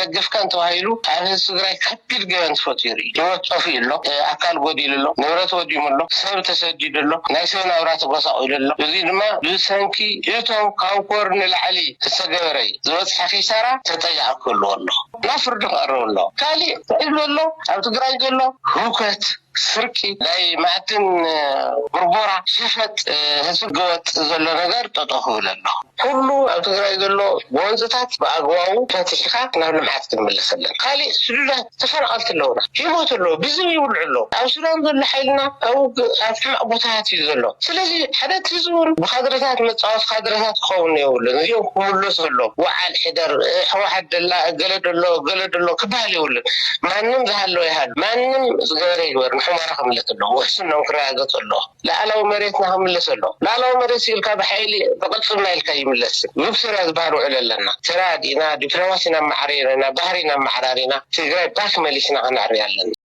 ደገፍካ እንተባሂሉ ኣብ ህዝቢ ትግራይ ከቢድ ገበን ተፈጢሩ እዩ ህይወት ጠፊኡ ኣሎ ኣካል ጎዲሉ ኣሎ ንብረት ወዲሙ ኣሎ ሰብ ተሰዲዱ ኣሎ ናይ ሰብ ናብራ ተጎሳቂሉ ኣሎ እዚ ድማ ብሰንኪ እቶም ካብ ኮር ንላዕሊ ገበረይ ዝበፅሐ ኺሳራ ተጠያቂ ክህልዎ ኣሎ ናብ ፍርዲ ክቐርብ ኣሎ ካልእ ዕሎ ኣሎ ኣብ ትግራይ ዘሎ ህውከት ስርቂ ናይ ማዕድን ብርቦራ ሸፈጥ ህዝቢ ገወጥ ዘሎ ነገር ጠጠው ክብል ኣሎ ኩሉ ኣብ ትግራይ ዘሎ ወንዝታት ብኣግባቡ ፈቲሕካ ናብ ልምዓት ክንምለስ ኣለና ካልእ ስዱዳት ተፈናቐልቲ ኣለውና ሂወት ኣሎ ብዝቢ ይብልዑ ኣሎ ኣብ ሱዳን ዘሎ ሓይልና ኣብ ሕማቅ ቦታታት እዩ ዘሎ ስለዚ ሓደ ህዝቡን ብካድረታት መፃወት ካድረታት ክኸውን የብሉን እዚኦም ክምለሱ ኣሎ ወዓል ሕደር ሕወሓት ደላ ገለ ደሎ ክበሃል የብሉን ማንም ዝሃለወ ይሃሉ ማንም ዝገበረ ይግበር ንሕማራ ክምለስ ኣሎ ውሕስናው ክረጋገፅ ኣሎ ላዕላዊ መሬትና ክምለስ ኣሎ ላዕላዊ መሬት ኢልካ ብሓይሊ ብቅልፅምና ኢልካ ይምለስ ብብስርያ ዝበሃል ውዕል ኣለና ተራዲና ዲፕሎማሲና ማዕሪና ባህሪና ማዕራሪና ትግራይ ባክ መሊስና ክንዕርያ ኣለና